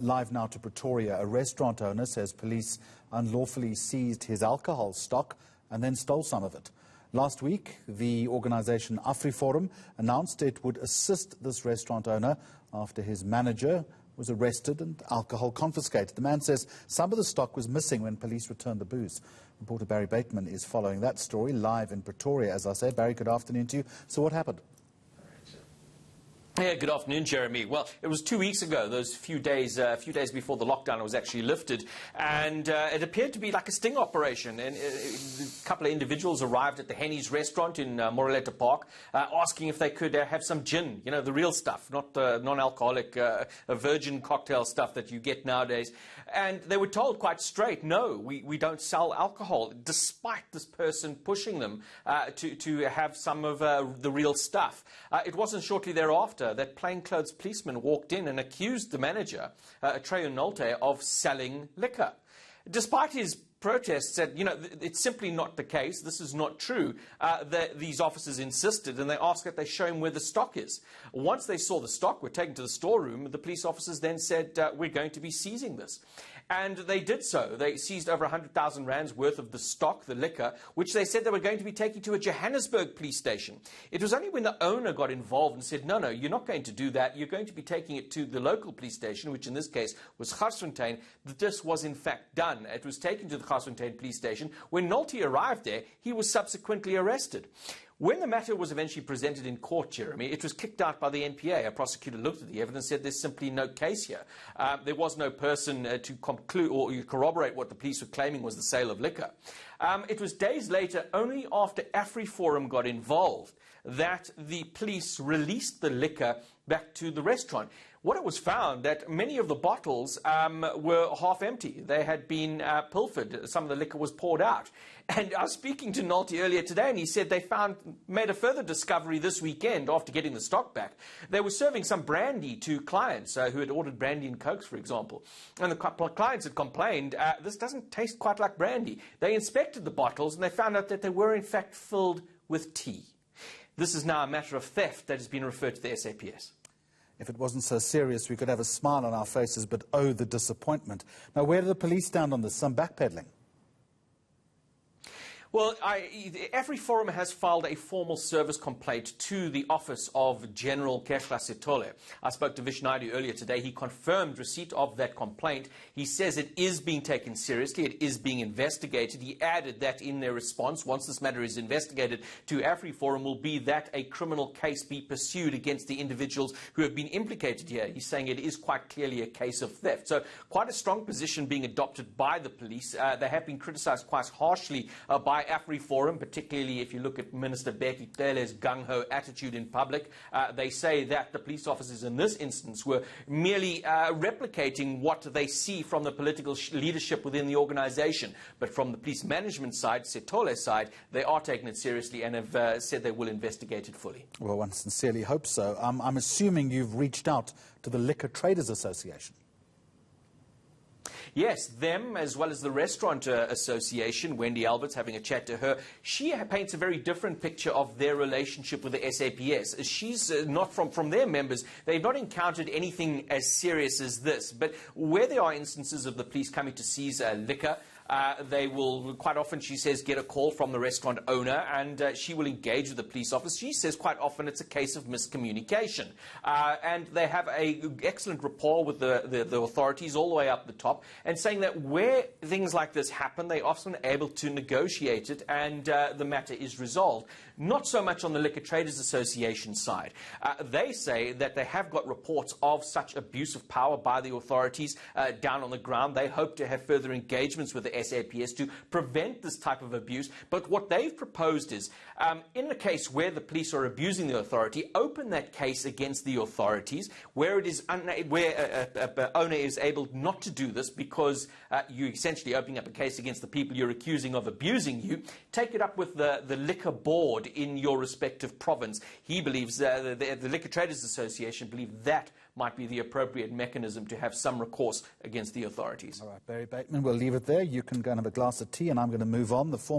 Live now to Pretoria. A restaurant owner says police unlawfully seized his alcohol stock and then stole some of it. Last week, the organisation Afriforum announced it would assist this restaurant owner after his manager was arrested and alcohol confiscated. The man says some of the stock was missing when police returned the booze. Reporter Barry Bateman is following that story live in Pretoria, as I said. Barry, good afternoon to you. So what happened? Yeah, good afternoon, Jeremy. Well, it was 2 weeks ago, those few days before the lockdown was actually lifted, and it appeared to be like a sting operation. And a couple of individuals arrived at the Henny's restaurant in Moreleta Park, asking if they could have some gin, you know, the real stuff, not non-alcoholic, virgin cocktail stuff that you get nowadays. And they were told quite straight, no, we don't sell alcohol, despite this person pushing them to have some of the real stuff. It wasn't shortly thereafter that plainclothes policeman walked in and accused the manager, Treyu Nolte, of selling liquor. Despite his protests, said, you know, it's simply not the case, this is not true. These officers insisted, and they asked that they show him where the stock is. Once they saw the stock, were taken to the storeroom, the police officers then said, we're going to be seizing this. And they did so. They seized over 100,000 rands worth of the stock, the liquor, which they said they were going to be taking to a Johannesburg police station. It was only when the owner got involved and said, no, you're not going to do that. You're going to be taking it to the local police station, which in this case was Garsfontein, that this was in fact done. It was taken to the Garsfontein police station. When Nolte arrived there, he was subsequently arrested. When the matter was eventually presented in court, Jeremy, it was kicked out by the NPA. A prosecutor looked at the evidence and said there's simply no case here. There was no person to conclude or corroborate what the police were claiming was the sale of liquor. It was days later, only after Afriforum got involved, that the police released the liquor back to the restaurant. What it was found that many of the bottles were half empty. They had been pilfered. Some of the liquor was poured out. And I was speaking to Nolte earlier today, and he said they made a further discovery this weekend after getting the stock back. They were serving some brandy to clients who had ordered brandy and cokes, for example. And the clients had complained, this doesn't taste quite like brandy. They inspected the bottles, and they found out that they were in fact filled with tea. This is now a matter of theft that has been referred to the SAPS. If it wasn't so serious, we could have a smile on our faces, but oh, the disappointment. Now, where do the police stand on this? Some backpedaling? Well, Afriforum has filed a formal service complaint to the office of General Kehla Setole. I spoke to Vishnaidu earlier today. He confirmed receipt of that complaint. He says it is being taken seriously. It is being investigated. He added that in their response, once this matter is investigated to Afriforum, will be that a criminal case be pursued against the individuals who have been implicated here. He's saying it is quite clearly a case of theft. So quite a strong position being adopted by the police. They have been criticized quite harshly by Afriforum, particularly if you look at Minister Becky Cele's gung-ho attitude in public. They say that the police officers in this instance were merely replicating what they see from the political leadership within the organization. But from the police management side, Setole's side, they are taking it seriously and have said they will investigate it fully. Well, one sincerely hopes so. I'm assuming you've reached out to the Liquor Traders Association. Yes, them as well as the Restaurant Association. Wendy Albert's having a chat to her. She paints a very different picture of their relationship with the SAPS. She's not from their members. They've not encountered anything as serious as this. But where there are instances of the police coming to seize liquor, they will quite often, she says, get a call from the restaurant owner, and she will engage with the police officer. She says quite often it's a case of miscommunication. And they have an excellent rapport with the authorities all the way up the top, and saying that where things like this happen, they're often able to negotiate it, and the matter is resolved. Not so much on the Liquor Traders Association side. They say that they have got reports of such abuse of power by the authorities down on the ground. They hope to have further engagements with the SAPS to prevent this type of abuse. But what they've proposed is, in the case where the police are abusing the authority, open that case against the authorities, where it is where a owner is able not to do this because you're essentially opening up a case against the people you're accusing of abusing you. Take it up with the liquor board in your respective province. He believes, the Liquor Traders Association believe that might be the appropriate mechanism to have some recourse against the authorities. All right, Barry Bateman, we'll leave it there. You can go and have a glass of tea, and I'm going to move on. The former